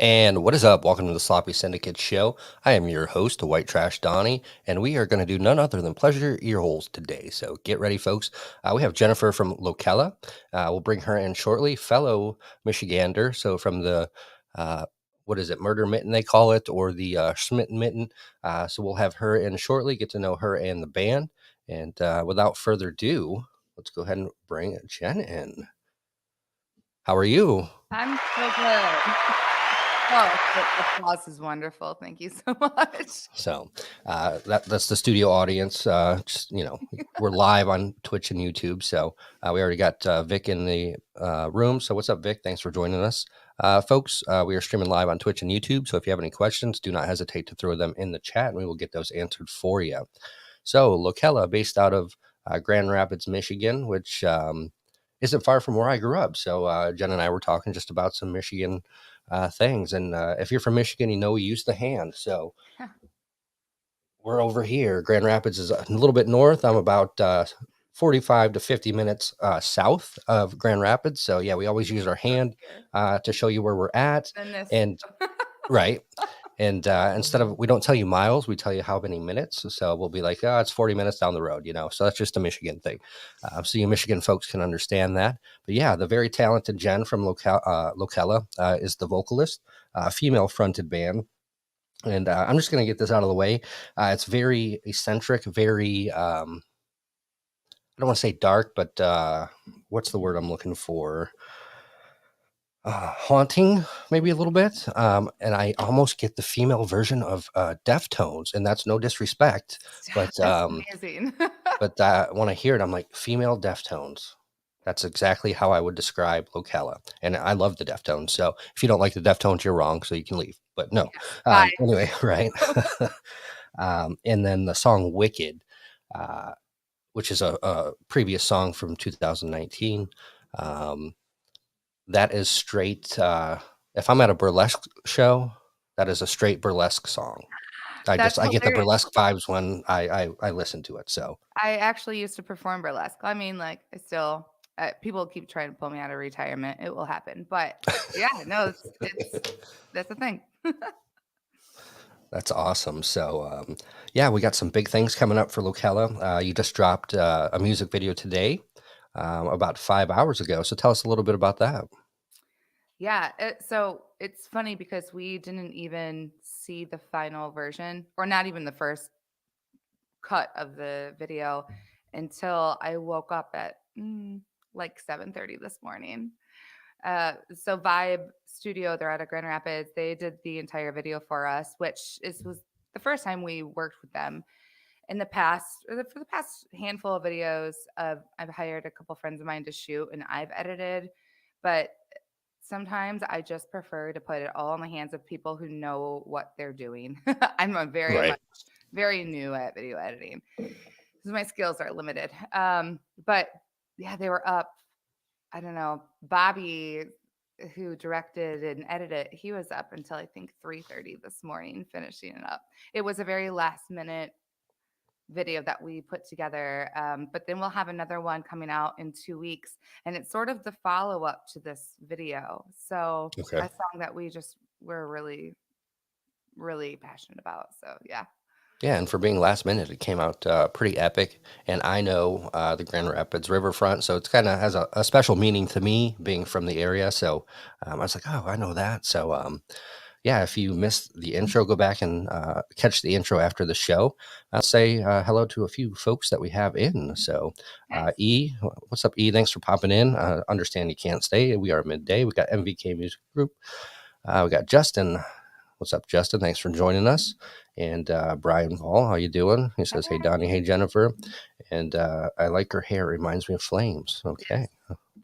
And what is up? Welcome to the Sloppy Syndicate Show. I am your host, White Trash Donnie, and we are going to do none other than pleasure your ear holes today. So get ready, folks. We have Jennifer from Lokella. We'll bring her in shortly, fellow Michigander. So from the what is it, Murder Mitten they call it, or the Schmitten Mitten. So we'll have her in shortly. Get to know her and the band. And without further ado, let's go ahead and bring Jen in. How are you? I'm so good. Oh, the applause is wonderful. Thank you so much. So that's the studio audience. Just, we're live on Twitch and YouTube. So we already got Vic in the room. So what's up, Vic? Thanks for joining us. Folks, we are streaming live on Twitch and YouTube. So if you have any questions, do not hesitate to throw them in the chat and we will get those answered for you. So Lokella, based out of Grand Rapids, Michigan, which isn't far from where I grew up. So Jen and I were talking just about some Michigan things. And if you're from Michigan, we use the hand. So we're over here. Grand Rapids is a little bit north. I'm about 45 to 50 minutes south of Grand Rapids. So yeah, we always use our hand to show you where we're at. And right. And instead of, we don't tell you miles, we tell you how many minutes. So we'll be like, it's 40 minutes down the road, so that's just a Michigan thing. So you Michigan folks can understand that. But yeah, the very talented Jen from Lokella is the vocalist, female fronted band. And I'm just going to get this out of the way. It's very eccentric, very, I don't want to say dark, but what's the word I'm looking for? Haunting, maybe a little bit. And I almost get the female version of Deftones, and that's no disrespect, but That's amazing. but when I hear it, I'm like, female Deftones. That's exactly how I would describe Lokella. And I love the Deftones. So if you don't like the Deftones, you're wrong. So you can leave. But no. Anyway, right. And then the song Wicked, which is a previous song from 2019. That is straight. If I'm at a burlesque show, that is a straight burlesque song. I get the burlesque vibes when I listen to it. So I actually used to perform burlesque. I mean, like, I still people keep trying to pull me out of retirement. It will happen, but yeah, no, that's the thing. That's awesome. So yeah, we got some big things coming up for Lokella. You just dropped a music video today, about 5 hours ago. So tell us a little bit about that. Yeah. So it's funny because we didn't even see the final version, or not even the first cut of the video, until I woke up at like 7:30 this morning. So Vibe Studio, they're out of Grand Rapids. They did the entire video for us, which was the first time we worked with them. In the past, for the past handful of videos, I've hired a couple friends of mine to shoot, and I've edited. But sometimes I just prefer to put it all in the hands of people who know what they're doing. I'm a very new at video editing, because my skills are limited. But yeah, they were up. I don't know, Bobby, who directed and edited, he was up until I think 3:30 this morning finishing it up. It was a very last minute video that we put together. But then we'll have another one coming out in 2 weeks, and it's sort of the follow up to this video. So a song that we're really, really passionate about. So yeah. Yeah, and for being last minute, it came out pretty epic. And I know the Grand Rapids riverfront, so it's kind of has a special meaning to me, being from the area. So I was like, oh, I know that. So yeah, if you missed the intro, go back and catch the intro after the show. I'll say hello to a few folks that we have in. So E, what's up, E? Thanks for popping in. Understand you can't stay. We are midday. We got MVK Music Group. We got Justin. What's up, Justin? Thanks for joining us. And Brian Paul, how you doing? He says, hey, Donnie, hey, Jennifer. And I like her hair. It reminds me of flames. Okay.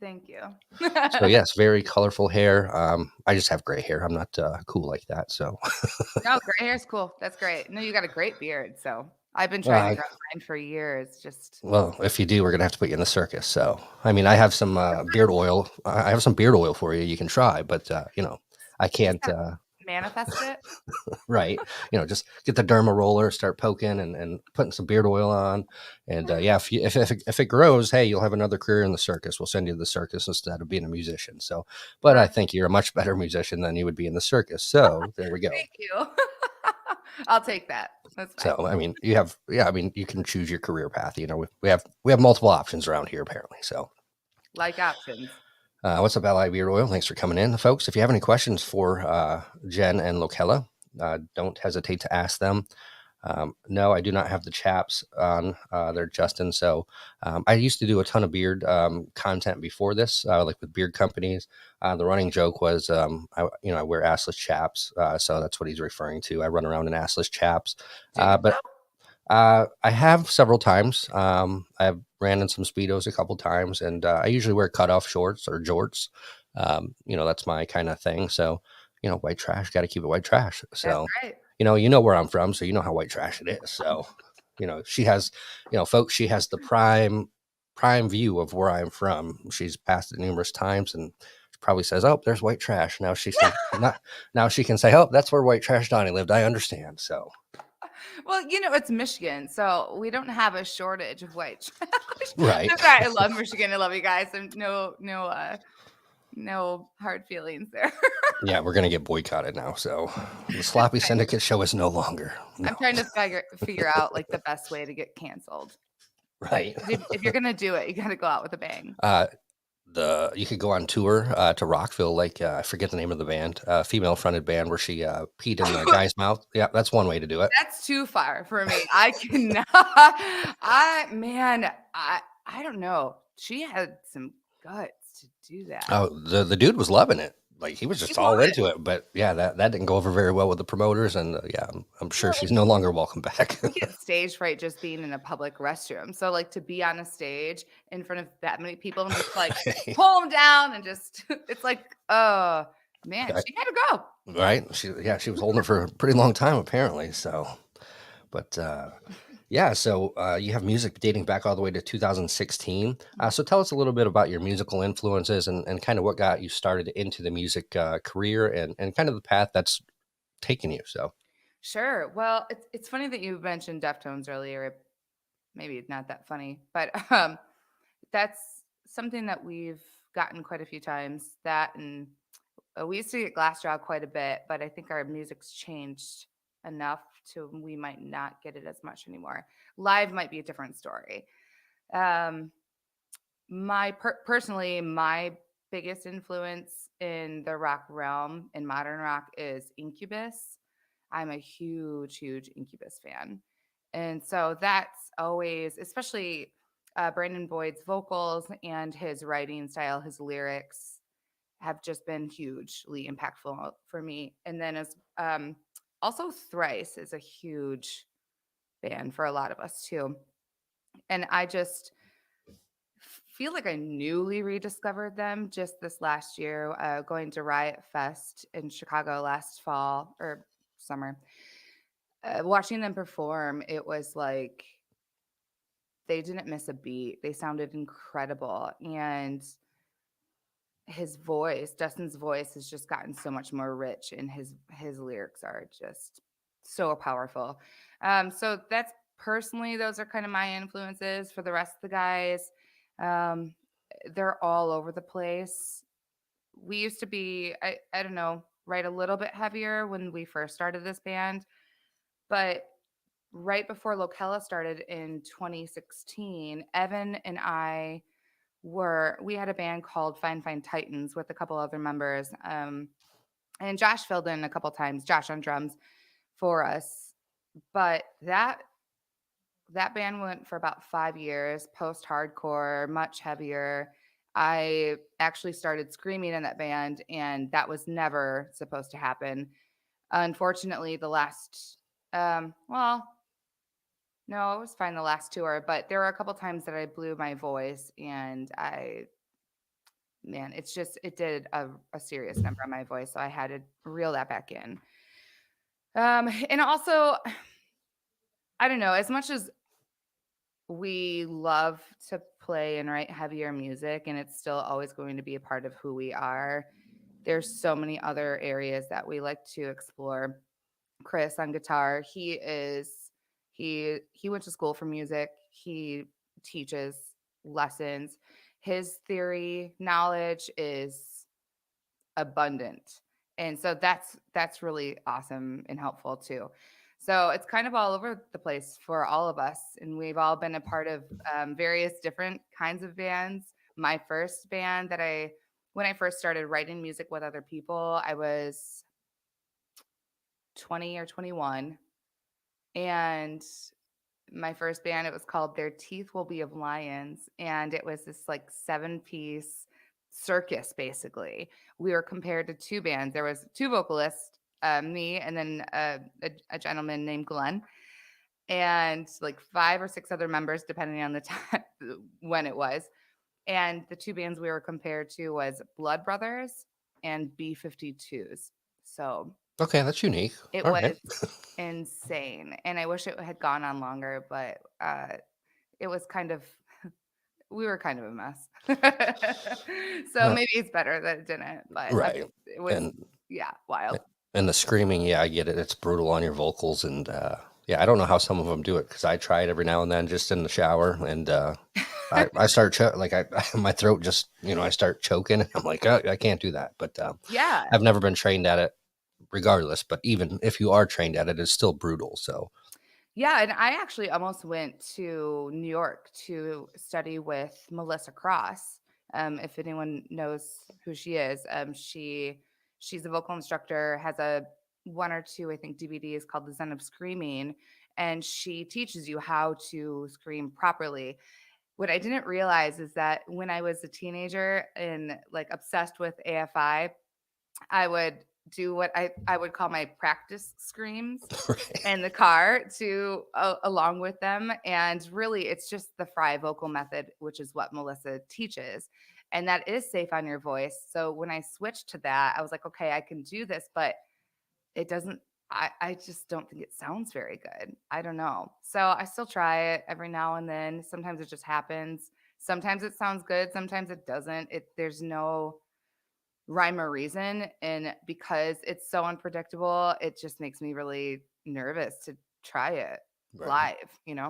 Thank you. So, yes, very colorful hair. I just have gray hair. I'm not cool like that. So, no, gray hair's cool. That's great. No, you got a great beard. So I've been trying to grow mine for years. Well, if you do, we're gonna have to put you in the circus. So, I mean, I have some beard oil. I have some beard oil for you. You can try, but I can't. manifest it. Right. Just get the derma roller, start poking and putting some beard oil on. And yeah, if it grows, hey, you'll have another career in the circus. We'll send you to the circus instead of being a musician. So, but I Right. think you're a much better musician than you would be in the circus. So there we go. Thank you. I'll take that. That's fine. So I mean, yeah, I mean, you can choose your career path. We have multiple options around here apparently. So Like options. what's up, Ally Beard Oil? Thanks for coming in, folks. If you have any questions for Jen and Lokella, don't hesitate to ask them. No, I do not have the chaps on there, Justin. So I used to do a ton of beard content before this, like with beard companies. The running joke was, I wear assless chaps, so that's what he's referring to. I run around in assless chaps, Do you but I have several times. I've ran in some speedos a couple times, and I usually wear cutoff shorts or jorts. That's my kind of thing. So, white trash, got to keep it white trash. That's So, right. where I'm from, so you know how white trash it is. So, she has, folks, she has the prime view of where I'm from. She's passed it numerous times, and she probably says, "Oh, there's white trash." Now she can say, "Oh, that's where white trash Donnie lived." I understand. So, Well, it's Michigan, so we don't have a shortage of white trash. right. That's right. I love Michigan. I love you guys. And no hard feelings there. Yeah, we're gonna get boycotted now. So the That's sloppy fine. syndicate show is no longer. I'm No. trying to figure out like the best way to get canceled. Right. 'Cause if you're gonna do it, you got to go out with a bang. Uh, you could go on tour to Rockville, like I forget the name of the band, female fronted band where she peed in the guy's mouth. Yeah, that's one way to do it. That's too far for me. I cannot. I don't know. She had some guts to do that. Oh, the dude was loving it. Like he was She just all was. into it. But yeah, that didn't go over very well with the promoters, and yeah, I'm sure Well, she's no longer welcome back. we get stage fright just being in a public restroom. So, like, to be on a stage in front of that many people and just like pull them down and just, it's like, oh man, Right. she had to go. Right? She was holding it for a pretty long time apparently. So, but yeah, so you have music dating back all the way to 2016. So tell us a little bit about your musical influences and kind of what got you started into the music career and kind of the path that's taken you. So, Sure. Well, it's funny that you mentioned Deftones earlier. Maybe not that funny, but that's something that we've gotten quite a few times. That and we used to get Glassjaw quite a bit, but I think our music's changed enough to we might not get it as much anymore. Live might be a different story. Um, personally, my biggest influence in the rock realm in modern rock is Incubus. I'm a huge, huge Incubus fan. And so that's always, especially Brandon Boyd's vocals and his writing style, his lyrics have just been hugely impactful for me. And then as also Thrice is a huge band for a lot of us too. And I just feel like I newly rediscovered them just this last year, going to Riot Fest in Chicago last fall or summer. Watching them perform, it was like they didn't miss a beat. They sounded incredible. And Dustin's voice has just gotten so much more rich and his lyrics are just so powerful. So that's personally those are kind of my influences. For the rest of the guys, um, they're all over the place. We used to be I don't know, write a little bit heavier when we first started this band, but right before Lokella started in 2016, Evan and I we had a band called Fine Fine Titans with a couple other members. And Josh filled in a couple times, Josh on drums for us. But that band went for about 5 years, post hardcore, much heavier. I actually started screaming in that band, and that was never supposed to happen. Unfortunately, the last, well, no, it was fine the last tour, but there were a couple times that I blew my voice, and man, it did a serious number on my voice, so I had to reel that back in. And also, I don't know, as much as we love to play and write heavier music, and it's still always going to be a part of who we are. there's so many other areas that we like to explore. Chris on guitar, he went to school for music. He teaches lessons. His theory knowledge is abundant. And so that's really awesome and helpful too. So it's kind of all over the place for all of us, and we've all been a part of various different kinds of bands. My first band that when I first started writing music with other people, I was 20 or 21, and my first band, it was called Their Teeth Will Be of Lions, and it was this like 7-piece circus basically. We were compared to two bands. There was two vocalists, me and then a gentleman named Glenn, and like 5 or 6 other members depending on the time when it was. And the two bands we were compared to was Blood Brothers and B-52s. So Okay, that's unique. it All was right. insane, and I wish it had gone on longer, but, it was kind of we were kind of a mess. So Uh, maybe it's better that it didn't, but, I right. mean, it was And yeah, wild. and the screaming, yeah, I get it. It's brutal on your vocals, and yeah, I don't know how some of them do it because I try it every now and then, just in the shower, and I start like my throat just I start choking. I'm like, oh, I can't do that, but Yeah. I've never been trained at it, regardless. But even if you are trained at it, it's still brutal. So Yeah, and I actually almost went to New York to study with Melissa Cross. If anyone knows who she is, she's a vocal instructor, has a 1 or 2, I think, DVDs called The Zen of Screaming, and she teaches you how to scream properly. What I didn't realize is that when I was a teenager and like obsessed with AFI, I would do what I would call my practice screams right, in the car to along with them. And really, it's just the fry vocal method, which is what Melissa teaches. And that is safe on your voice. So when I switched to that, I was like, okay, I can do this, but it doesn't, I just don't think it sounds very good. I don't know. So I still try it every now and then. Sometimes it just happens. Sometimes it sounds good. Sometimes it doesn't. There's no rhyme or reason. And because it's so unpredictable, it just makes me really nervous to try it right. live.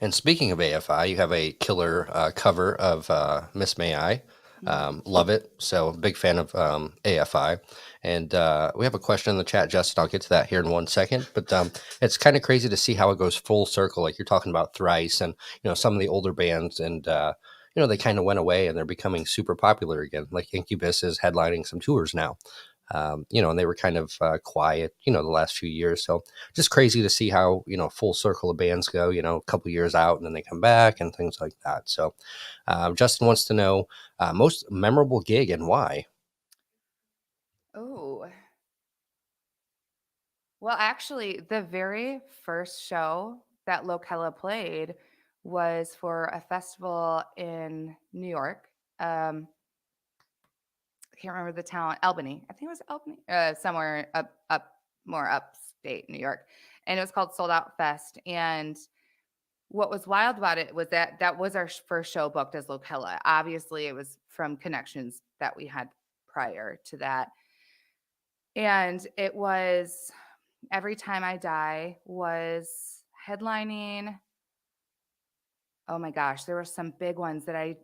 And speaking of AFI, you have a killer cover of Miss May I. Mm. Love it. So big fan of AFI. And we have a question in the chat, Justin. I'll get to that here in 1 second. But it's kind of crazy to see how it goes full circle. Like you're talking about Thrice and some of the older bands, and they kind of went away and they're becoming super popular again. Like Incubus is headlining some tours now. And they were kind of quiet, the last few years. So just crazy to see how, full circle of bands go, a couple years out and then they come back and things like that. So Justin wants to know most memorable gig and why. Oh, well, actually, the very first show that Lokella played was for a festival in New York. I can't remember the town, Albany. I think it was Albany, somewhere up more upstate New York, and it was called Sold Out Fest. And what was wild about it was that that was our first show booked as Lokella. Obviously, it was from connections that we had prior to that, and it was Every Time I Die was headlining. Oh my gosh, there were some big ones that I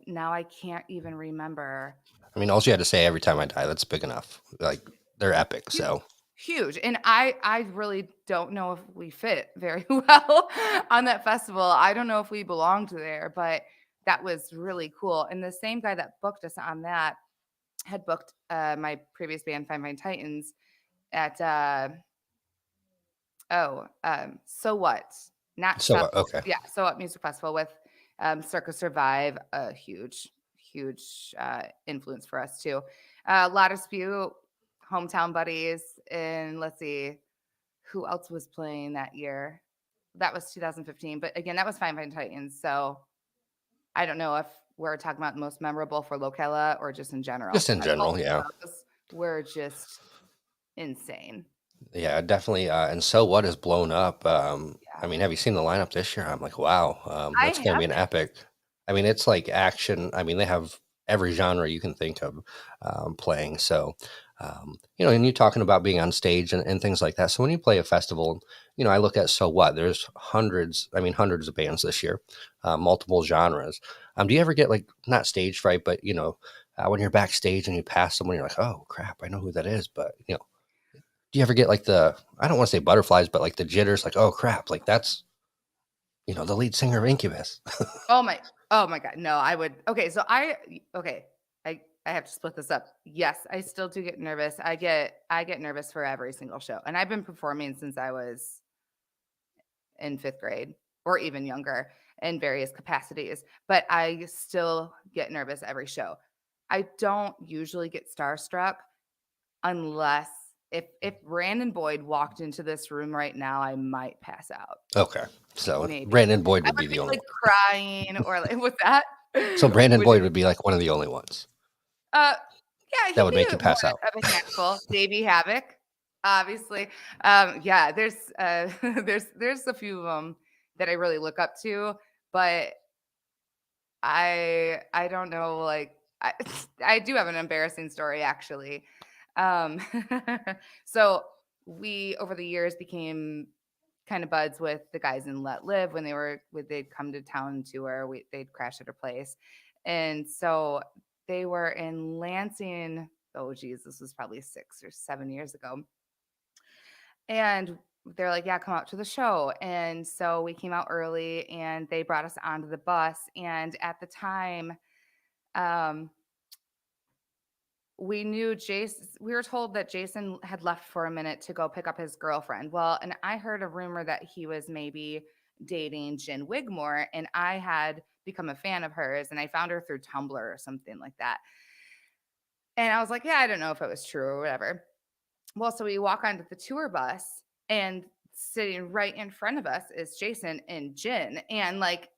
can't even remember. I mean, all you had to say every time I die, that's big enough. Like they're epic. Huge, So huge, and I really don't know if we fit very well on that festival. I don't know if we belonged there, but that was really cool. And the same guy that booked us on that had booked my previous band, Fine Fine Titans, at So What? Not so Stop. okay. Yeah, So What Music Festival with Circus Survive, a huge influence for us too. A lot of Spew, hometown buddies, and let's see who else was playing that year. That was 2015, but again, that was Fine Fine Titans. So I don't know if we're talking about the most memorable for Lokella or just in general. Just in But both general, yeah. of those were just insane. Yeah, definitely. And so what is blown up? I Yeah, mean, have you seen the lineup this year? I'm like, wow, I that's going to be an haven't. epic. I mean, it's like action. I mean, they have every genre you can think of playing. So, And you talking about being on stage and things like that. So when you play a festival, I look at, so what? There's hundreds of bands this year, multiple genres. Do you ever get like, not stage fright, but when you're backstage and you pass someone, you're like, oh crap, I know who that is. But do you ever get like I don't want to say butterflies, but like the jitters, like, oh crap, like that's the lead singer of Incubus. Oh my oh my god, no, I would okay, so okay, I have to split this up. Yes, I still do get nervous. I get nervous for every single show, and I've been performing since I was in 5th grade or even younger in various capacities, but I still get nervous every show. I don't usually get starstruck unless if Brandon Boyd walked into this room right now, I might pass out, Okay, so maybe. Brandon Boyd I would would be the be, only like, one. crying or, like what's that? So Brandon Would you Boyd would be like one of the only ones uh, yeah, that he'd would make you be more pass out. of a handful. Davey Havoc, obviously. Yeah, there's a few of them that I really look up to, but I don't know, like, I I do have an embarrassing story, actually. Um, so we, over the years, became kind of buds with the guys in Let Live when they'd come to town tour, they'd crash at our place. And so they were in Lansing. Oh geez, this was probably 6 or 7 years ago. And they're like, yeah, come out to the show. And so we came out early and they brought us onto the bus. And at the time, um, we were told that Jason had left for a minute to go pick up his girlfriend. Well, and I heard a rumor that he was maybe dating Jen Wigmore, and I had become a fan of hers, and I found her through Tumblr or something like that. And I was like, yeah, I don't know if it was true or whatever. Well, so we walk onto the tour bus, and sitting right in front of us is Jason and Jen. And like,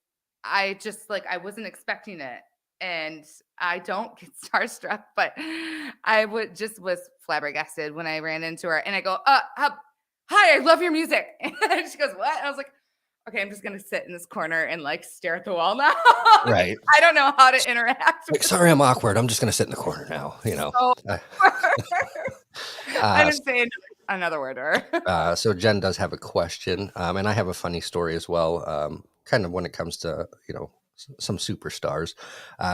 I wasn't expecting it. And I don't get starstruck, but I would just was flabbergasted when I ran into her and I go, hi, I love your music. And she goes, what? And I was like, okay, I'm just gonna sit in this corner and like stare at the wall now. Right. I don't know how to interact Like, with sorry, I'm awkward. I'm just gonna sit in the corner now. so Uh, I uh, didn't say another word or so Jen does have a question, and I have a funny story as well. Kind of when it comes to some superstars.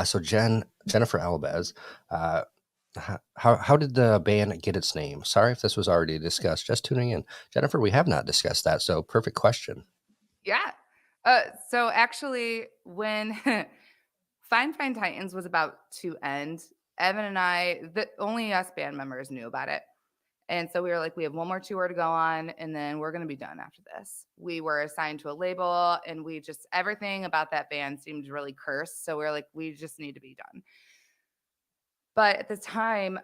So Jennifer Alabez, uh, how did the band get its name? Sorry if this was already discussed. Just tuning in, Jennifer. We have not discussed that. So perfect question. yeah. So actually, when Fine Titans was about to end, Evan and only us band members knew about it. And so we were like, we have one more tour to go on, and then we're going to be done after this. We were assigned to a label, and everything about that band seemed really cursed. So we were like, we just need to be done. But at the time,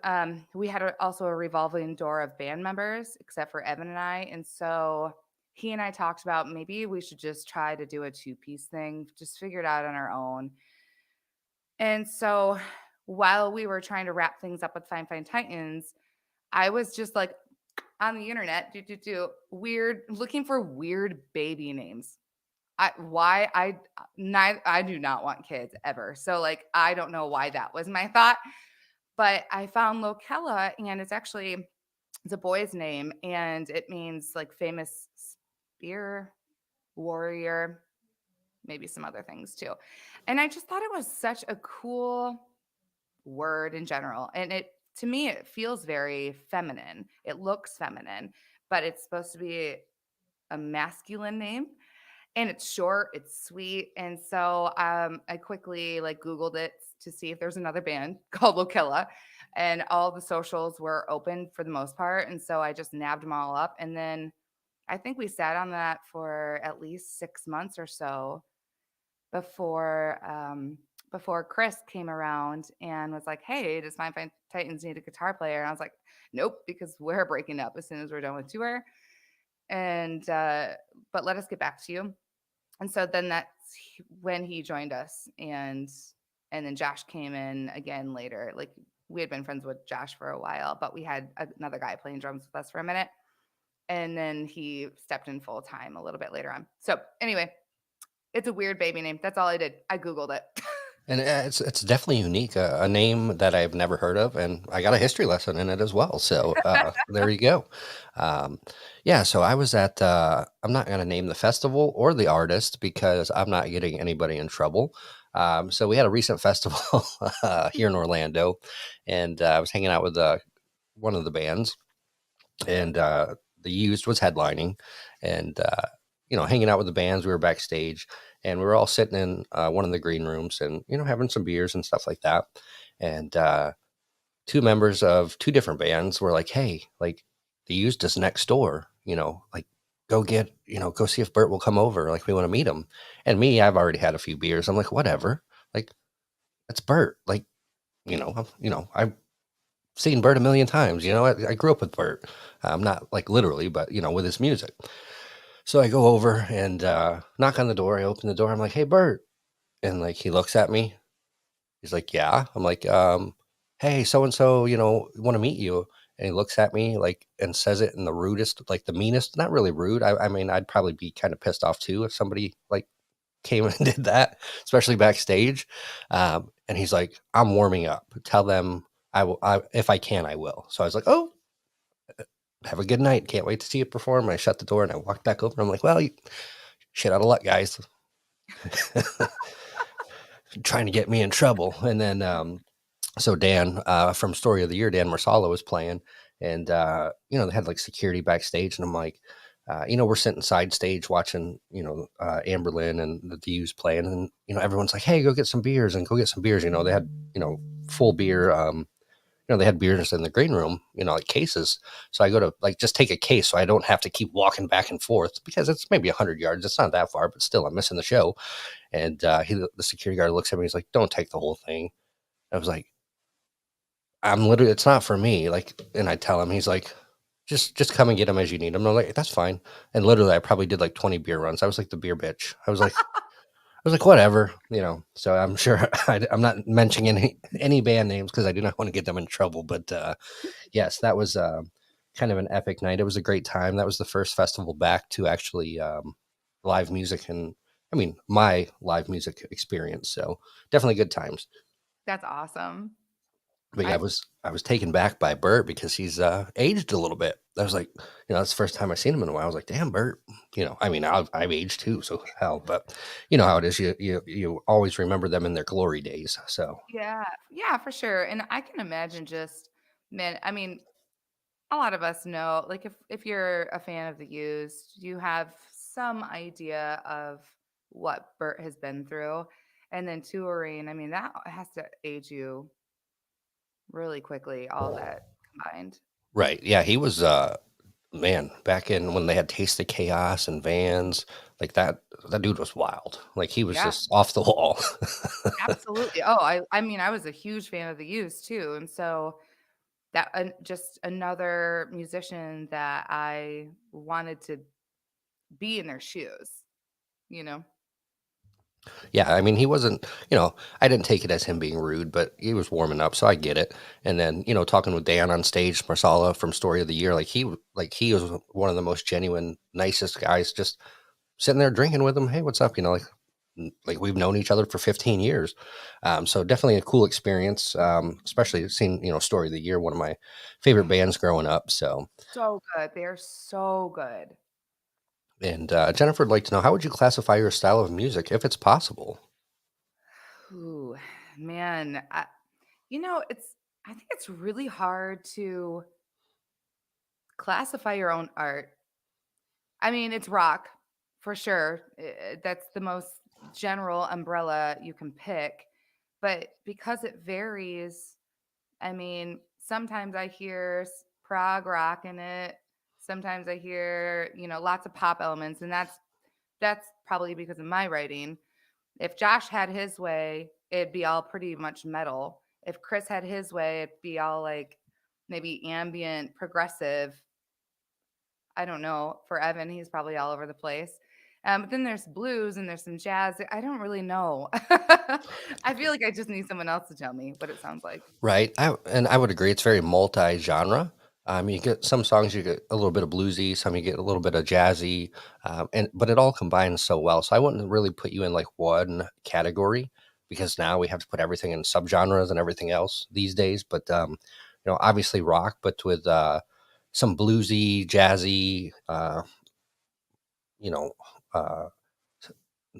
we had also a revolving door of band members, except for Evan and I. And so he and I talked about maybe we should just try to do a two-piece thing, just figure it out on our own. And so while we were trying to wrap things up with Fine Titans, I was just like on the internet, weird, looking for weird baby names. I do not want kids ever. So like I don't know why that was my thought, but I found Lokella, and it's a boy's name, and it means like famous spear warrior, maybe some other things too. And I just thought it was such a cool word in general. And to me, it feels very feminine. It looks feminine, but it's supposed to be a masculine name. And it's short, it's sweet. And so I quickly like Googled it to see if there's another band called Lokella. And all the socials were open for the most part. And so I just nabbed them all up. And then I think we sat on that for at least 6 months or so before before Chris came around and was like, "Hey, does Fine Titans need a guitar player?" And I was like, "Nope, because we're breaking up as soon as we're done with tour." And but let us get back to you. And so then when he joined us, and then Josh came in again later. Like we had been friends with Josh for a while, but we had another guy playing drums with us for a minute, and then he stepped in full time a little bit later on. So anyway, it's a weird baby name. That's all I did. I Googled it. And it's definitely unique, a name that I've never heard of, and I got a history lesson in it as well. So there you go. Um, yeah, so I was at. I'm not going to name the festival or the artist because I'm not getting anybody in trouble. So we had a recent festival here in Orlando, and I was hanging out with one of the bands, and the Used was headlining, and hanging out with the bands. We were backstage, and we were all sitting in one of the green rooms, and having some beers and stuff like that. And two members of two different bands were like, "Hey, like the Used is next door. Like go see if Bert will come over. Like we want to meet him." And me, I've already had a few beers. I'm like, whatever. Like it's Bert. Like I've seen Bert a million times. I grew up with Bert. Not like literally, but with his music. So I go over and knock on the door. I open the door. I'm like, "Hey, Bert," and like he looks at me. He's like, "Yeah." I'm like, "Hey, so and so, want to meet you." And he looks at me like and says it in the rudest, like the meanest. Not really rude. I mean, I'd probably be kind of pissed off too if somebody like came and did that, especially backstage. And he's like, "I'm warming up. Tell them I will. If I can, I will." So I was like, "Oh, have a good night. Can't wait to see you perform." I shut the door and I walked back over. I'm like, "Well, shit out of luck, guys." Trying to get me in trouble. And then, so Dan from Story of the Year, Dan Marsala was playing, and they had like security backstage, and I'm like, we're sitting side stage watching, Amberlyn and the Views playing, and everyone's like, "Hey, go get some beers and go get some beers." They had full beer. They had beers in the green room, like cases. So I go to like just take a case so I don't have to keep walking back and forth because it's maybe 100 yards. It's not that far, but still, I'm missing the show. And the security guard looks at me. He's like, "Don't take the whole thing." I was like, "I'm literally, it's not for me." Like, and I tell him, he's like, just come and get them as you need them. I'm like, "That's fine." And literally, I probably did like 20 beer runs. I was like the beer bitch. I was like, whatever. So I'm sure I'm not mentioning any band names because I do not want to get them in trouble. But yes, that was kind of an epic night. It was a great time. That was the first festival back to actually live music, and I mean my live music experience. So definitely good times. That's awesome. But yeah, I I was I was taken back by Bert because he's aged a little bit. I was like, that's the first time I've seen him in a while. I was like, damn, Bert. I mean, I've aged too, so hell. But you know how it is. You always remember them in their glory days. So Yeah, yeah, for sure. And I can imagine just, man, I mean, a lot of us know, like if you're a fan of the used, you have some idea of what Bert has been through. And then touring, I mean, that has to age you really quickly, all that combined. right, yeah, he was man back in when they had Taste of Chaos and Vans like that. That dude was wild. Like he was Yeah, just off the wall. absolutely. Oh, I mean, I was a huge fan of the used too. And so that just another musician that I wanted to be in their shoes, you know? Yeah, I mean, he wasn't, I didn't take it as him being rude, but he was warming up, so I get it. And then, talking with Dan on stage, Marsala from Story of the Year, like he was one of the most genuine, nicest guys, just sitting there drinking with him. "Hey, what's up?" Like we've known each other for 15 years. So definitely a cool experience, especially seeing, Story of the Year, one of my favorite bands growing up. So, So good. They're so good. and Jennifer would like to know, how would you classify your style of music if it's possible? Ooh, man, I think it's really hard to classify your own art. I mean, it's rock for sure. That's the most general umbrella you can pick, but because it varies, I mean, sometimes I hear prog rock in it. Sometimes I hear, lots of pop elements, and that's probably because of my writing. If Josh had his way, it'd be all pretty much metal. If Chris had his way, it'd be all like maybe ambient, progressive. I don't know. For Evan, he's probably all over the place. But then there's blues and there's some jazz. I don't really know. I feel like I just need someone else to tell me what it sounds like. Right. I would agree. It's very multi-genre. You get some songs, you get a little bit of bluesy, some you get a little bit of jazzy, but it all combines so well. So I wouldn't really put you in like one category. because now we have to put everything in subgenres and everything else these days. But obviously rock, but with some bluesy, jazzy, you know, uh,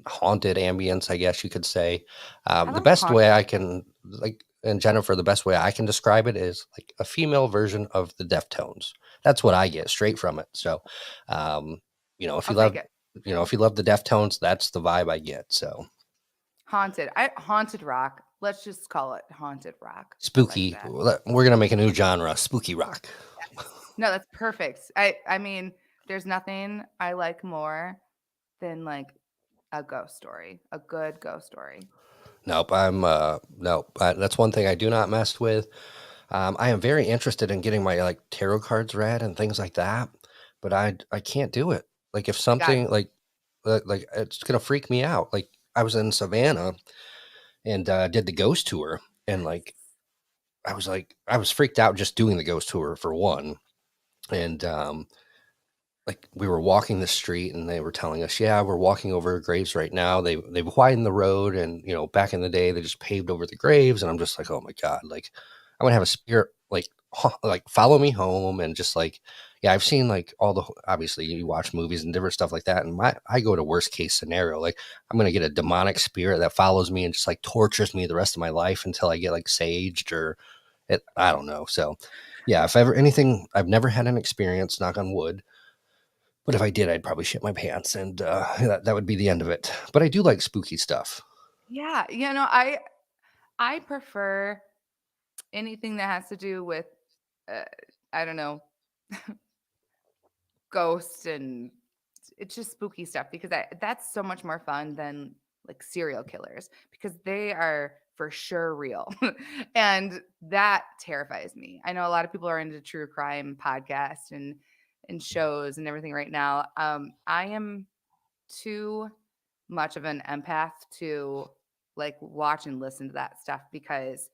haunted ambience, I guess you could say. I The like best way haunted. I can like, and Jennifer, the best way I can describe it is like a female version of the Deftones. That's what I get straight from it. So, um, if I'll you take love, it. if you love the Deftones, that's the vibe I get. So Haunted. Haunted rock. Let's just call it haunted rock. I like spooky. that. We're gonna make a new genre, spooky rock. No, that's perfect. I mean, there's nothing I like more than like a ghost story, a good ghost story. Nope, nope. That's one thing I do not mess with. I am very interested in getting my like tarot cards read and things like that, but I can't do it. Like if God, something like it's gonna freak me out. Like I was in Savannah and did the ghost tour, and like I was freaked out just doing the ghost tour for one, and like we were walking the street and they were telling us, yeah, we're walking over graves right now. They've widened the road, and back in the day they just paved over the graves, and I'm just like, oh my god, like I want to have a spirit like like follow me home, and just like, yeah, I've seen like all the, obviously you watch movies and different stuff like that, and I go to worst case scenario, like I'm gonna get a demonic spirit that follows me and just like tortures me the rest of my life until I get like saged or it, I don't know. So yeah, if ever anything, I've never had an experience, knock on wood, but if I did, I'd probably shit my pants, and that would be the end of it. But I do like spooky stuff. yeah, I prefer anything that has to do with uh, I don't know, ghosts and it's just spooky stuff because that's so much more fun than like serial killers because they are for sure real. And that terrifies me. I know a lot of people are into true crime podcasts and shows and everything right now. I am too much of an empath to like watch and listen to that stuff because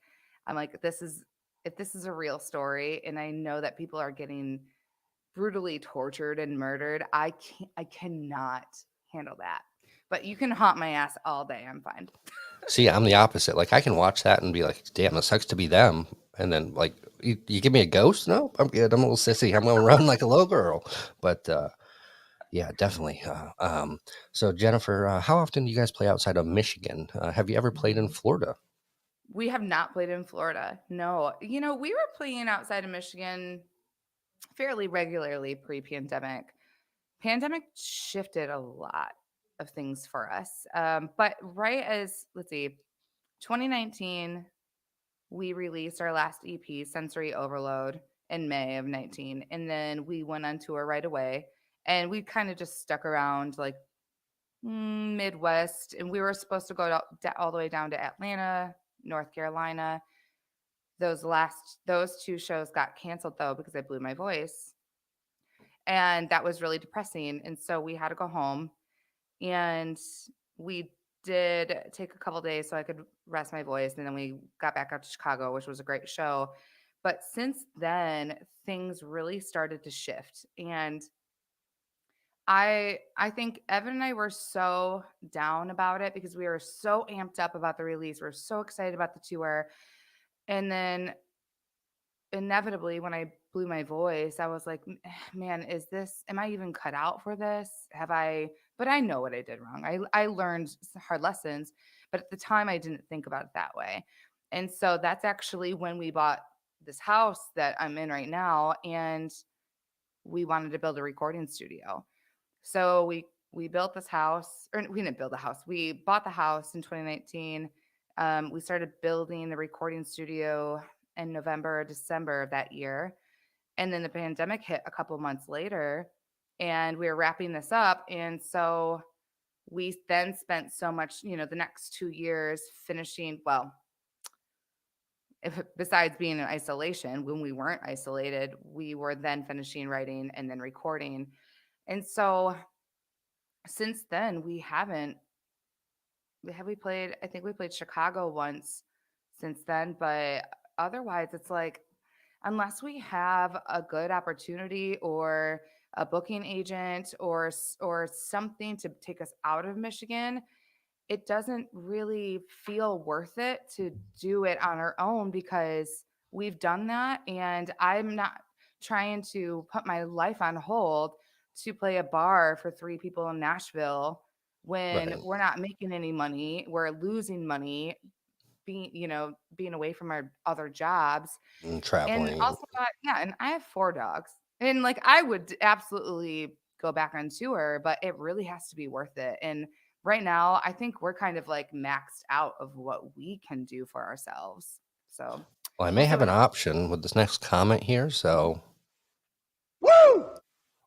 I'm like, this is if this is a real story and I know that people are getting brutally tortured and murdered, I cannot handle that. But you can haunt my ass all day. I'm fine. See, I'm the opposite. Like I can watch that and be like, "Damn, it sucks to be them." And then like, you give me a ghost? No, I'm good. I'm a little sissy. I'm gonna run like a little girl. But yeah, definitely. So Jennifer, how often do you guys play outside of Michigan? Have you ever played in Florida? We have not played in Florida. No. We were playing outside of Michigan fairly regularly pre-pandemic. Pandemic shifted a lot of things for us. But right as let's see, 2019, we released our last EP, Sensory Overload, in May of 19, and then we went on tour right away. And we kind of just stuck around like Midwest, and we were supposed to go all the way down to Atlanta, North Carolina. Those two shows got canceled though because I blew my voice, and that was really depressing. And so we had to go home, and we did take a couple days so I could rest my voice, and then we got back out to Chicago, which was a great show. But since then, things really started to shift, and I think Evan and I were so down about it because we were so amped up about the release. We are so excited about the tour. And then inevitably when I blew my voice, I was like, Man, am I even cut out for this? But I know what I did wrong. I learned hard lessons, but at the time I didn't think about it that way. And so that's actually when we bought this house that I'm in right now. And we wanted to build a recording studio. So we built this house, or we didn't build the house. We bought the house in 2019. We started building the recording studio in November or December of that year, and then the pandemic hit a couple months later, and we were wrapping this up. And so we then spent so much, the next 2 years finishing. Well, besides being in isolation, when we weren't isolated, we were then finishing writing and then recording. And so since then, we played, I think we played Chicago once since then, but otherwise it's like unless we have a good opportunity or a booking agent or something to take us out of Michigan, it doesn't really feel worth it to do it on our own because we've done that. And I'm not trying to put my life on hold to play a bar for three people in Nashville when Right. we're not making any money. We're losing money being away from our other jobs. And And traveling. also, yeah, and I have 4 dogs. And, like, I would absolutely go back on tour, but it really has to be worth it. And right now, I think we're kind of, like, maxed out of what we can do for ourselves. So, Well, I we'll may see have what an happens. option with this next comment here. So Woo!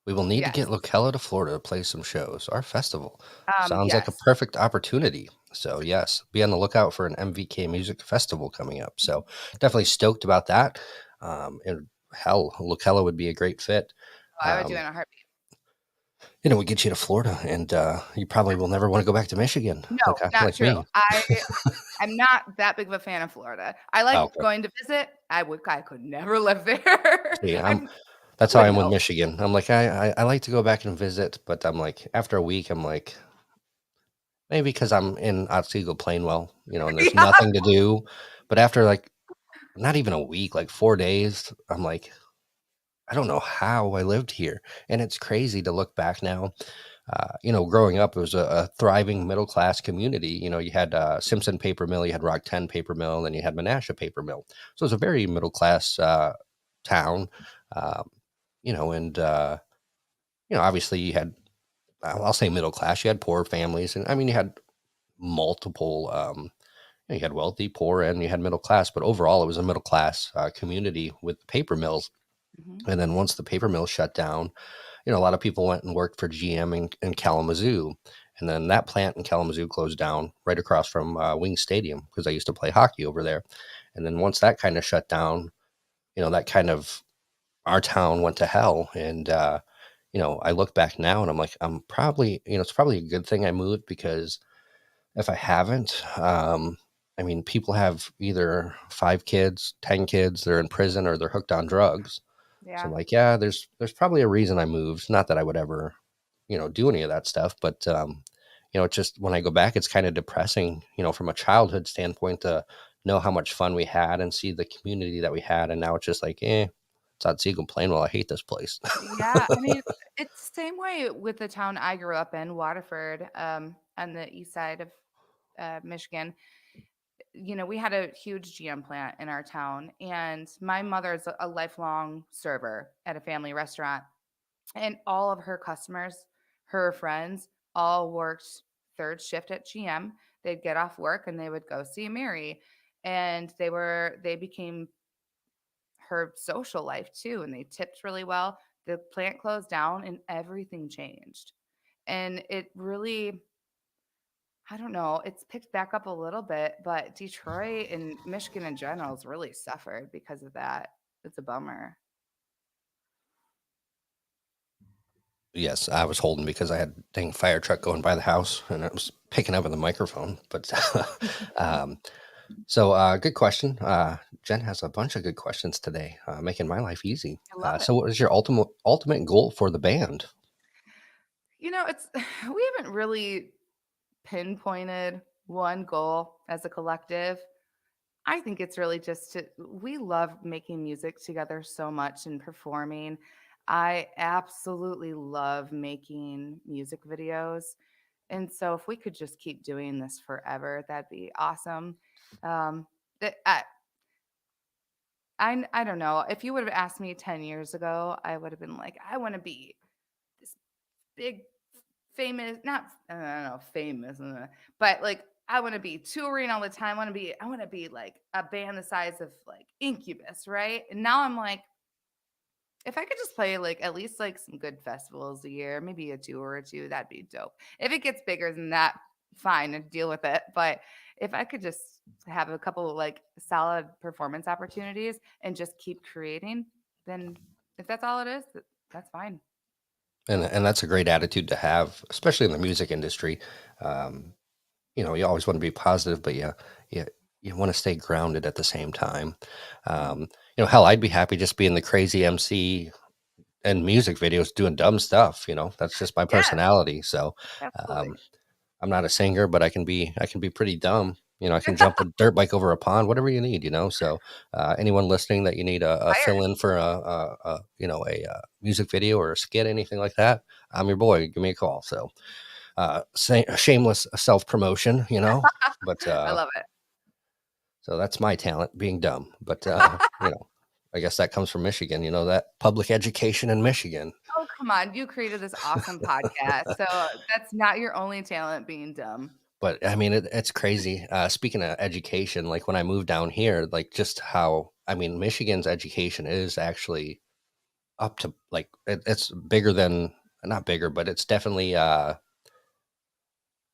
we will need to Yes. get Lokella to Florida to play some shows. Our festival sounds like a Yes. perfect opportunity. So yes, be on the lookout for an MVK Music Festival coming up. So definitely stoked about that. And hell, Lokella would be a great fit. Oh, I would do it Um, in a heartbeat. we get you to Florida, and you probably will never want to go back to Michigan, No, not like true. me. I'm not that big of a fan of Florida. I like Okay, going to visit. I could never live there. see, I'm that's how I would am with know. Michigan. I'm like I like to go back and visit, but I'm like after a week, I'm like maybe because I'm in Otsego Plainwell, and there's Yeah. nothing to do. But after like not even a week, like 4 days, I'm like, I don't know how I lived here. And it's crazy to look back now. Growing up, it was a thriving middle class community. You had Simpson Paper Mill, you had Rock 10 Paper Mill, and you had Menasha Paper Mill. So it was a very middle class town. Um, and obviously you had, I'll say middle class. You had poor families, and I mean you had multiple. You had wealthy, poor, and you had middle class. But overall, it was a middle class community with paper mills. Mhm. And then once the paper mill shut down, a lot of people went and worked for GM in Kalamazoo. And then that plant in Kalamazoo closed down right across from Wing Stadium because I used to play hockey over there. And then once that kind of shut down, that kind of our town went to hell. And, I look back now and I'm like, I'm probably, it's probably a good thing I moved because if I haven't, I mean, people have either 5 kids, 10 kids, they're in prison or they're hooked on drugs. So I'm Yeah. like, yeah, there's probably a reason I moved. Not that I would ever, do any of that stuff, but it's just when I go back, it's kind of depressing, from a childhood standpoint to know how much fun we had and see the community that we had, and now it's just like, it's on Siegel Plainwell. I hate this place. Yeah, I mean, it's the same way with the town I grew up in, Waterford, on the east side of, Michigan. We had a huge GM plant in our town, and my mother's a lifelong server at a family restaurant, and all of her customers, her friends, all worked third shift at GM. They'd get off work and they would go see Mary, and they became her social life too, and they tipped really well. The plant closed down and everything changed. And it really, I don't know, it's picked back up a little bit, but Detroit and Michigan in general has really suffered because of that. It's a bummer. Yes, I was holding because I had a dang fire truck going by the house and it was picking up in the microphone. But good question. Jen has a bunch of good questions today, making my life easy. I love it. So, what is your ultimate goal for the band? It's we haven't really pinpointed one goal as a collective. I think it's really just we love making music together so much and performing. I absolutely love making music videos. And so if we could just keep doing this forever, that'd be awesome. Um, th- I, I don't know. If you would have asked me 10 years ago, I would have been like, I want to be this big, famous, not, I don't know, famous, but like, I want to be touring all the time. I want to be like a band the size of like Incubus, right? And now I'm like, if I could just play like at least like some good festivals a year, maybe a tour or two, that'd be dope. If it gets bigger than that, fine, and deal with it. But if I could just have a couple of like solid performance opportunities and just keep creating, then if that's all it is, that's fine. And that's a great attitude to have, especially in the music industry. Um, you always want to be positive, but you, you want to stay grounded at the same time. Mhm. Hell, I'd be happy just being the crazy MC and music videos doing dumb stuff. That's just my Yes, personality. So, um, absolutely. I'm not a singer, but I can be pretty dumb. I can jump a dirt bike over a pond, whatever you need. So anyone listening that you need a fill Hired. in for a music video or a skit, anything like that, I'm your boy. Give me a call. So shameless self promotion, but I love it. so that's my talent, being dumb. But I guess that comes from Michigan. That public education in Michigan. Oh, come on. You created this awesome podcast, so that's not your only talent being dumb. But I mean, it's crazy. Speaking of education, like when I moved down here, like just how I mean, Michigan's education is actually up to like it's bigger than not bigger, but it's definitely a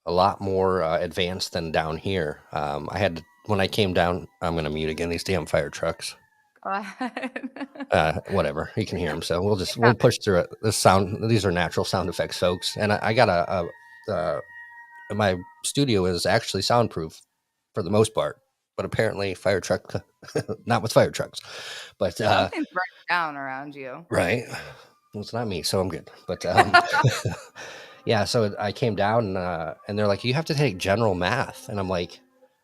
lot more advanced than down here. I had when I came down. I'm gonna mute again. These damn fire trucks. Go ahead. Whatever, you can hear them, so we'll They're just we'll coming. push through it. This sound, these are natural sound effects, folks, and I got my studio is actually soundproof for the most part, but apparently fire truck, not with fire trucks, but Something's burning down around you. right. Well, it's not me, so I'm good. But yeah, so I came down and they're like, you have to take general math, and I'm like,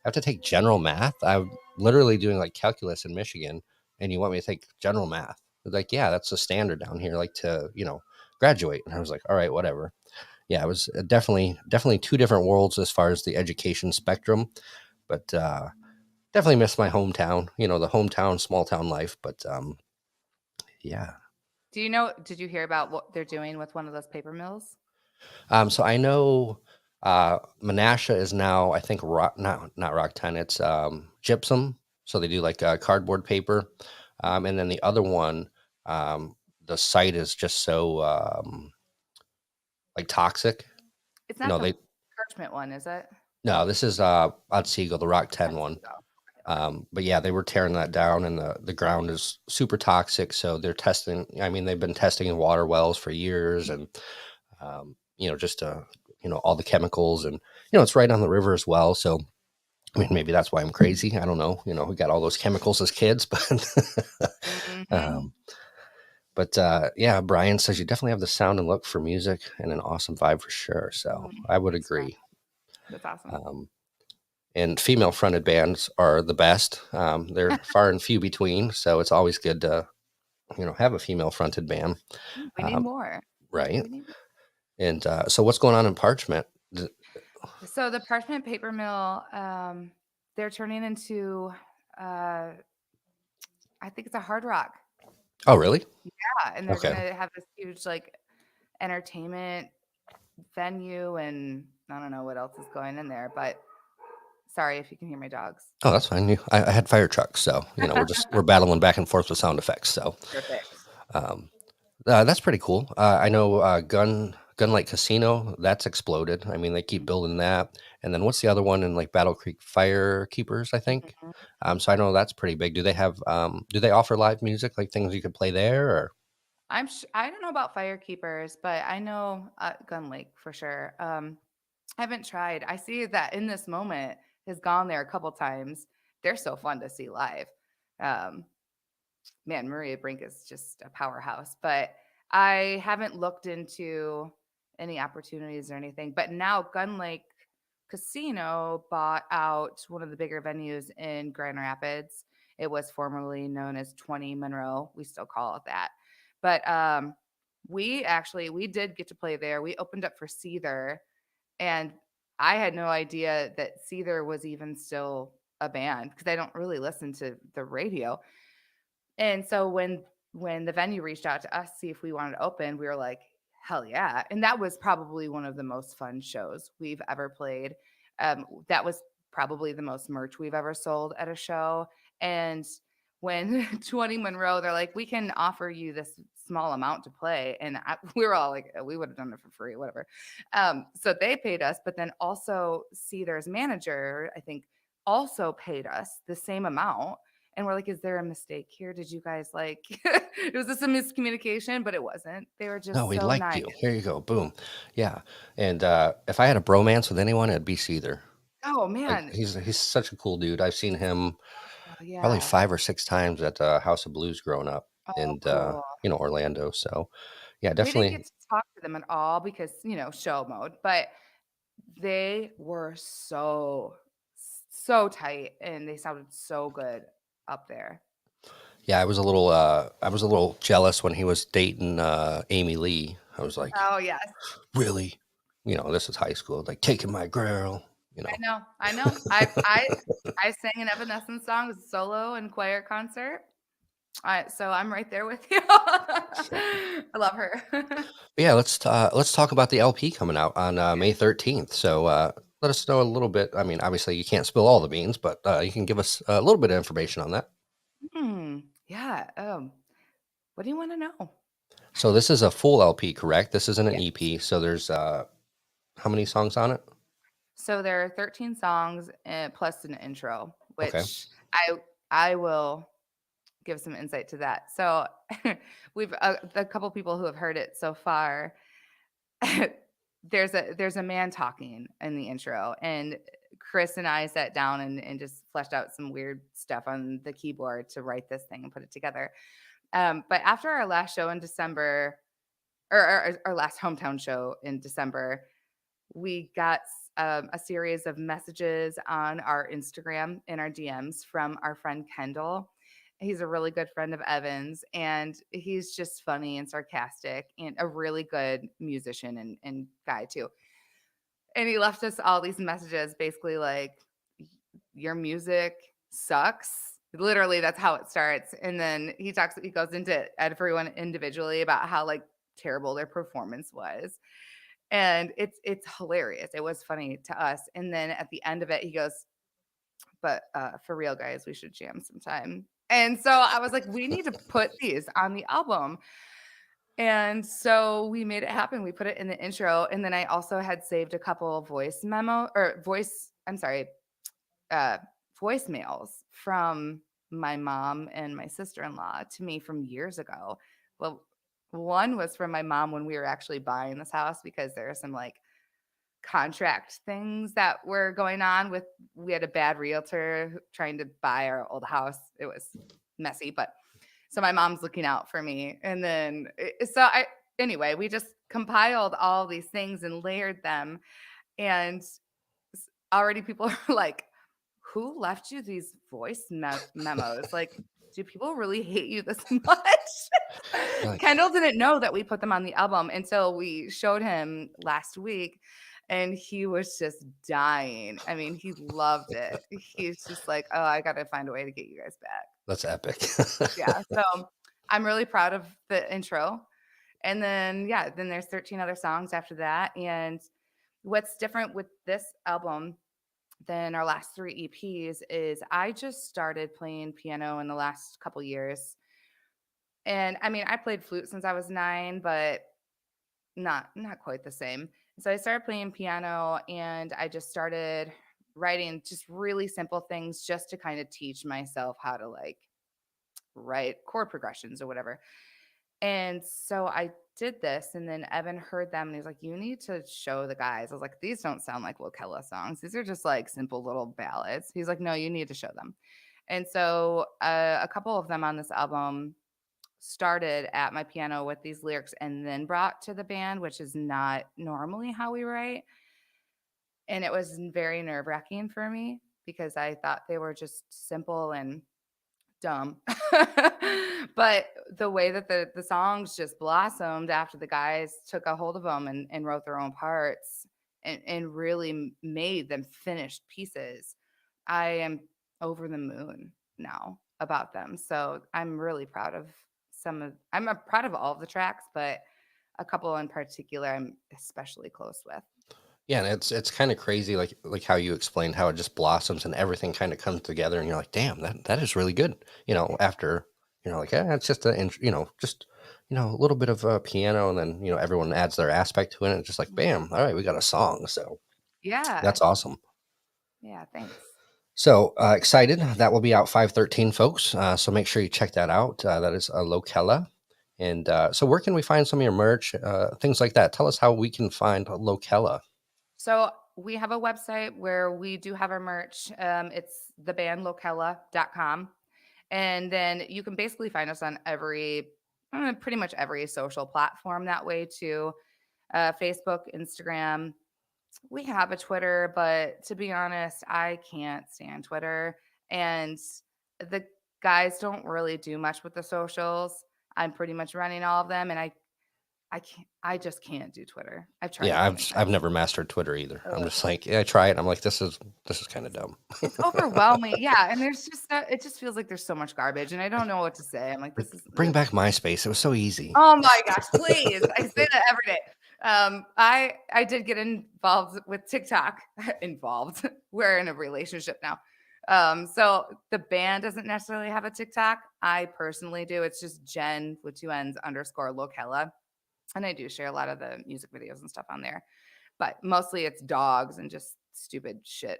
I have to take general math. I'm literally doing like calculus in Michigan, and you want me to take general math? They're like, yeah, that's the standard down here, like to graduate. And I was like, all right, whatever. Yeah, it was definitely two different worlds as far as the education spectrum, but definitely miss my hometown. The hometown, small town life. But yeah. Did you hear about what they're doing with one of those paper mills? So I know Menasha is now, I think, rock, not rock ton. It's gypsum. So they do like cardboard paper, and then the other one, the site is just so like toxic. It's not No, the they parchment one, is it? no. This is Otsego, the Rock 10 one. Otsego. Okay. But yeah, they were tearing that down, and the ground is super toxic. So they're testing. I mean, they've been testing in water wells for years, and just all the chemicals, and it's right on the river as well. So I mean, maybe that's why I'm crazy. I don't know. We got all those chemicals as kids, but Mhm. um, yeah, Brian says you definitely have the sound and look for music and an awesome vibe for sure. So Mhm. I would So, agree. that's awesome. Um, and female fronted bands are the best. They're far and few between, so it's always good to have a female fronted band, We need um, more. right? We need And so what's going on in Parchment? So the parchment paper mill, they're turning into, uh, I think it's a Hard Rock. Oh, really? Yeah, and they're Okay. gonna have this huge like entertainment venue, and I don't know what else is going in there, but sorry if you can hear my dogs. Oh, that's fine. I had fire trucks, so we're battling back and forth with sound effects. So Perfect. um, that's pretty cool. I know Gunlight Casino, that's exploded. I mean, they keep building that. And then what's the other one in like Battle Creek? Fire Keepers, I think. Mhm. So I know that's pretty big. Do they offer live music, like things you could play there? Or I don't know about Firekeepers, but I know Gun Lake for sure. I haven't tried. I see that In This Moment has gone there a couple times. They're so fun to see live. Um, Man, Maria Brink is just a powerhouse. But I haven't looked into any opportunities or anything. But now Gun Lake Casino bought out one of the bigger venues in Grand Rapids. It was formerly known as 20 Monroe. We still call it that. But we did get to play there. We opened up for Seether, and I had no idea that Seether was even still a band because I don't really listen to the radio. And so when the venue reached out to us to see if we wanted to open, we were like, "Hell yeah." And that was probably one of the most fun shows we've ever played. That was probably the most merch we've ever sold at a show. And when 20 Monroe, they're like, "We can offer you this small amount to play." And we were all like, "We would have done it for free, whatever." So they paid us, but then also Cedar's manager, I think, also paid us the same amount, and we're like, "Is there a mistake here? Did you guys like was this a miscommunication?" But it wasn't. They were no, just we so liked nice. you. Here you go. Boom. Yeah. And if I had a bromance with anyone, it'd be Seether. Oh, Like man. he's such a cool dude. I've seen him Oh, probably yeah. 5 or 6 times at House of Blues growing up Oh, in cool. Orlando. So yeah, We didn't definitely. get to talk to them at all because, show mode, but They were so tight, and they sounded so good up there. Yeah, I was a little jealous when he was dating Amy Lee. I was like, Oh, yes. really? You know, this is high school, like taking my girl, you know. I know. I sang an Evanescence song as a solo and choir concert. So I'm right there with you. So I love her. but yeah, let's talk about the LP coming out on May 13th. So let us know a little bit. I mean, obviously you can't spill all the beans, but you can give us a little bit of information on that. Yeah, what do you wanna know? So this is a full LP, correct? This isn't an Yes. EP. So there's how many songs on it? So there are 13 songs, plus an intro, Okay. which I will give some insight to that. So we've the couple people who have heard it so far, there's a man talking in the intro, and Chris and I sat down and just fleshed out some weird stuff on the keyboard to write this thing and put it together. But after our last show in December, or our last hometown show in December, we got a series of messages on our Instagram in our DMs from our friend Kendall. He's a really good friend of Evan's, and he's just funny and sarcastic and a really good musician and guy too. And he left us all these messages basically like, your music sucks. Literally, that's how it starts. And then he goes into everyone individually about how like terrible their performance was. And it's hilarious. It was funny to us. And then at the end of it, he goes, "But for real, guys, we should jam sometime." And so I was like, "We need to put these on the album." And so we made it happen. We put it in the intro, and then I also had saved a couple of I'm sorry, uh, voicemails from my mom and my sister-in-law to me from years ago. Well, one was from my mom when we were actually buying this house because there are some like contract things that were going on with we had a bad realtor trying to buy our old house. It was messy, but so my mom's looking out for me. And then so I anyway, we just compiled all these things and layered them, and already people are like, "Who left you these memos? Like, do people really hate you this much?" Like, Kendall didn't know that we put them on the album until we showed him last week, and he was just dying. I mean, he loved it. He's just like, "Oh, I gotta find a way to get you guys back." that's epic. Yeah, so I'm really proud of the intro. And then, yeah, then there's 13 other songs after that. And what's different with this album than our last 3 EPs is I just started playing piano in the last couple years. And I mean, I played flute since I was 9, but not quite the same. So I started playing piano and I just started writing just really simple things just to kind of teach myself how to like write chord progressions or whatever. And so I did this, and then Evan heard them, and he's like, "You need to show the guys." I was like, "These don't sound like Lokella songs. These are just like simple little ballads." He's like, "No, you need to show them." And so a couple of them on this album started at my piano with these lyrics and then brought to the band, which is not normally how we write. And it was very nerve wracking for me because I thought they were just simple and dumb. But the way that the songs just blossomed after the guys took a hold of them and wrote their own parts and really made them finished pieces, I am over the moon now about them. So I'm really proud of proud of all of the tracks, but a couple in particular I'm especially close with. Yeah, and it's kind of crazy, like how you explained how it just blossoms and everything kind of comes together, and you're like, damn, that is really good. You know, after like, yeah, it's just just a little bit of piano, and then everyone adds their aspect to it, and it's just like, Mhm. bam, all right, we got a song. So Yeah. that's awesome. Yeah, thanks. So excited that will be out 5/13, folks. So make sure you check that out. That is Lokella. And so where can we find some of your merch, things like that? Tell us how we can find Lokella. So we have a website where we do have our merch. It's thebandlocella.com. And then you can basically find us on pretty much every social platform that way too. Facebook, Instagram. We have a Twitter, but to be honest, I can't stand Twitter. And the guys don't really do much with the socials. I'm pretty much running all of them, and I can't. I just can't do Twitter. I've tried Yeah, so many I've times. never mastered Twitter either. I'm Ugh. just like, yeah, I try it. I'm like, this is kind of dumb. It's overwhelming. Yeah, and there's just it just feels like there's so much garbage, and I don't know what to say. I'm like, Like, this is. bring Ugh. back MySpace. It was so easy. Oh my gosh, please. I say that every day. I did get involved with TikTok. Involved. We're in a relationship now. So the band doesn't necessarily have a TikTok. I personally do. It's just Jen with two N's underscore Lokella. And I do share a lot of the music videos and stuff on there. But mostly it's dogs and just stupid shit.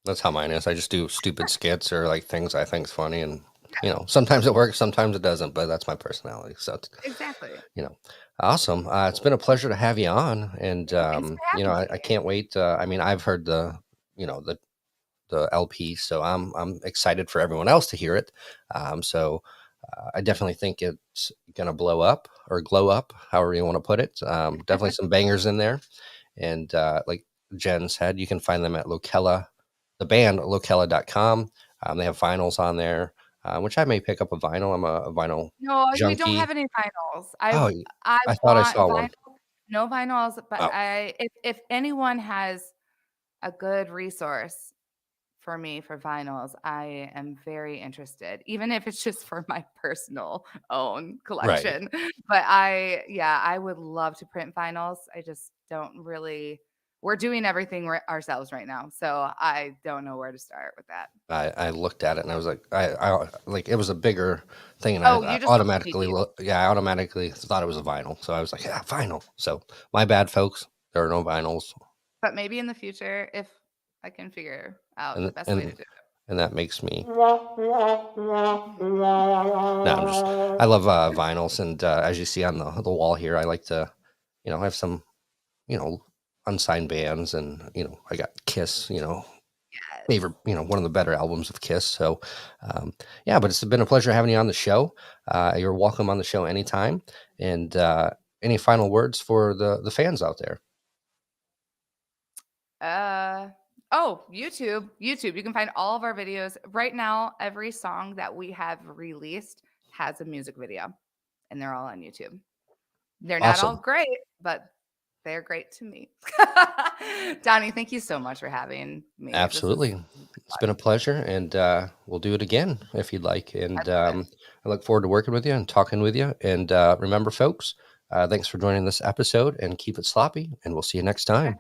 That's how mine is. I just do stupid skits or like things I think's funny, and sometimes it works, sometimes it doesn't. But that's my personality. So Exactly. you know, awesome. It's been a pleasure to have you on, and Yeah, thanks for having I me. can't wait. I mean, I've heard the LP, so I'm excited for everyone else to hear it. I definitely think it's gonna blow up or glow up, however you want to put it. Definitely some bangers in there, and like Jen said, you can find them at Lokella, the band Lokella.com. They have vinyls on there, which I may pick up a vinyl. I'm a vinyl No, we don't have junkie. any vinyls. Oh, I I thought I want saw one. vinyl. No vinyls, but Oh, I if anyone has a good resource for me for vinyls, I am very interested, even if it's just for my personal own right. collection. But I would love to print vinyls. I just don't really. We're doing everything ourselves right now, so I don't know where to start with that. I looked at it and I was like, I like it was a bigger thing, and Oh, I you just look at automatically CDs. I automatically thought it was a vinyl, so I was like, yeah, vinyl. So my bad, folks. There are no vinyls, But maybe in the future, if I can figure out the and best way to and do and that makes me. it. No, I love vinyls, and as you see on the wall here, I like to, I have some, you know, unsigned bands, and I got Kiss, favorite, Yes. one of the better albums of Kiss. So, yeah, but it's been a pleasure having you on the show. You're welcome on the show anytime. And any final words for the fans out there? Uh, oh, YouTube. YouTube. You can find all of our videos. Right now, every song that we have released has a music video, and they're all on YouTube. They're not all Awesome. great, but they're great to me. Donnie, thank you so much for having me. This is Absolutely. It's been a pleasure, and we'll do it again if you'd like. I And love it. I look forward to working with you and talking with you. And remember, folks, thanks for joining this episode, and keep it sloppy. And we'll see you next time.